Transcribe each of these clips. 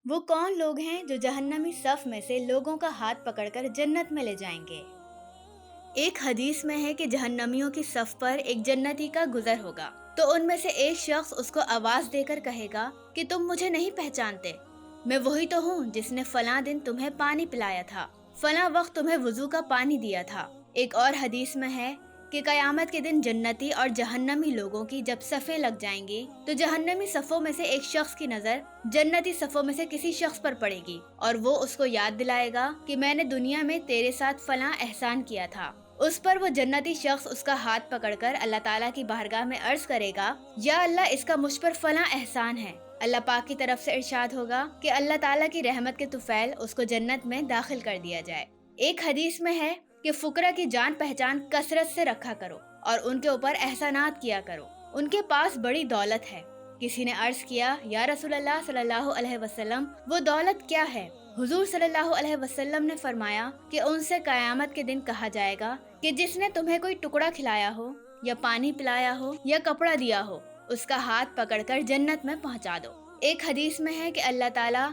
وہ کون لوگ ہیں جو جہنمی صف میں سے لوگوں کا ہاتھ پکڑ کر جنت میں لے جائیں گے؟ ایک حدیث میں ہے کہ جہنمیوں کی صف پر ایک جنتی کا گزر ہوگا تو ان میں سے ایک شخص اس کو آواز دے کر کہے گا کہ تم مجھے نہیں پہچانتے، میں وہی تو ہوں جس نے فلاں دن تمہیں پانی پلایا تھا، فلاں وقت تمہیں وضو کا پانی دیا تھا۔ ایک اور حدیث میں ہے کہ قیامت کے دن جنتی اور جہنمی لوگوں کی جب صفیں لگ جائیں گی تو جہنمی صفوں میں سے ایک شخص کی نظر جنتی صفوں میں سے کسی شخص پر پڑے گی اور وہ اس کو یاد دلائے گا کہ میں نے دنیا میں تیرے ساتھ فلاں احسان کیا تھا۔ اس پر وہ جنتی شخص اس کا ہاتھ پکڑ کر اللہ تعالیٰ کی بارگاہ میں عرض کرے گا، یا اللہ اس کا مجھ پر فلاں احسان ہے۔ اللہ پاک کی طرف سے ارشاد ہوگا کہ اللہ تعالیٰ کی رحمت کے طفیل اس کو جنت میں داخل کر دیا جائے۔ ایک حدیث میں ہے کہ فقراء کی جان پہچان کثرت سے رکھا کرو اور ان کے اوپر احسانات کیا کرو، ان کے پاس بڑی دولت ہے۔ کسی نے عرض کیا، یا رسول اللہ صلی اللہ علیہ وسلم وہ دولت کیا ہے؟ حضور صلی اللہ علیہ وسلم نے فرمایا کہ ان سے قیامت کے دن کہا جائے گا کہ جس نے تمہیں کوئی ٹکڑا کھلایا ہو یا پانی پلایا ہو یا کپڑا دیا ہو اس کا ہاتھ پکڑ کر جنت میں پہنچا دو۔ ایک حدیث میں ہے کہ اللہ تعالیٰ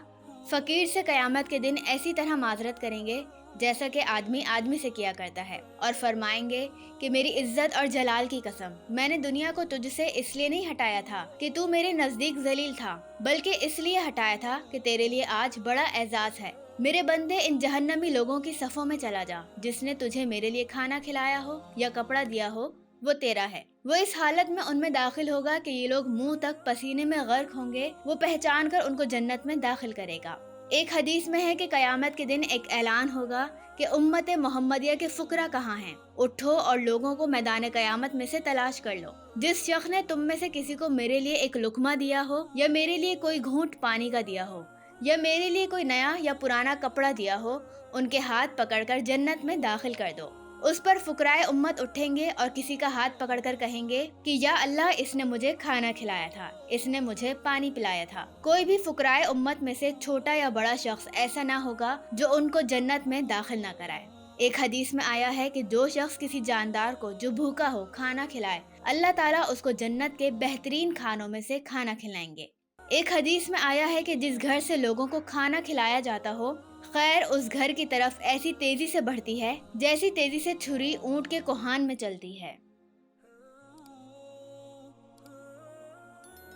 فقیر سے قیامت کے دن ایسی طرح معذرت کریں گے جیسا کہ آدمی آدمی سے کیا کرتا ہے، اور فرمائیں گے کہ میری عزت اور جلال کی قسم، میں نے دنیا کو تجھ سے اس لیے نہیں ہٹایا تھا کہ تو میرے نزدیک ذلیل تھا، بلکہ اس لیے ہٹایا تھا کہ تیرے لیے آج بڑا اعزاز ہے۔ میرے بندے ان جہنمی لوگوں کی صفوں میں چلا جا، جس نے تجھے میرے لیے کھانا کھلایا ہو یا کپڑا دیا ہو وہ تیرا ہے۔ وہ اس حالت میں ان میں داخل ہوگا کہ یہ لوگ منہ تک پسینے میں غرق ہوں گے، وہ پہچان کر ان کو جنت میں داخل کرے گا۔ ایک حدیث میں ہے کہ قیامت کے دن ایک اعلان ہوگا کہ امت محمدیہ کے فقراء کہاں ہیں؟ اٹھو اور لوگوں کو میدان قیامت میں سے تلاش کر لو۔ جس شخص نے تم میں سے کسی کو میرے لیے ایک لقمہ دیا ہو یا میرے لیے کوئی گھونٹ پانی کا دیا ہو یا میرے لیے کوئی نیا یا پرانا کپڑا دیا ہو، ان کے ہاتھ پکڑ کر جنت میں داخل کر دو۔ اس پر فقراء امت اٹھیں گے اور کسی کا ہاتھ پکڑ کر کہیں گے کہ یا اللہ اس نے مجھے کھانا کھلایا تھا، اس نے مجھے پانی پلایا تھا۔ کوئی بھی فقراء امت میں سے چھوٹا یا بڑا شخص ایسا نہ ہوگا جو ان کو جنت میں داخل نہ کرائے۔ ایک حدیث میں آیا ہے کہ جو شخص کسی جاندار کو جو بھوکا ہو کھانا کھلائے، اللہ تعالیٰ اس کو جنت کے بہترین کھانوں میں سے کھانا کھلائیں گے۔ ایک حدیث میں آیا ہے کہ جس گھر سے لوگوں کو کھانا کھلایا جاتا ہو، خیر اس گھر کی طرف ایسی تیزی سے بڑھتی ہے جیسی تیزی سے چھری اونٹ کے کوہان میں چلتی ہے۔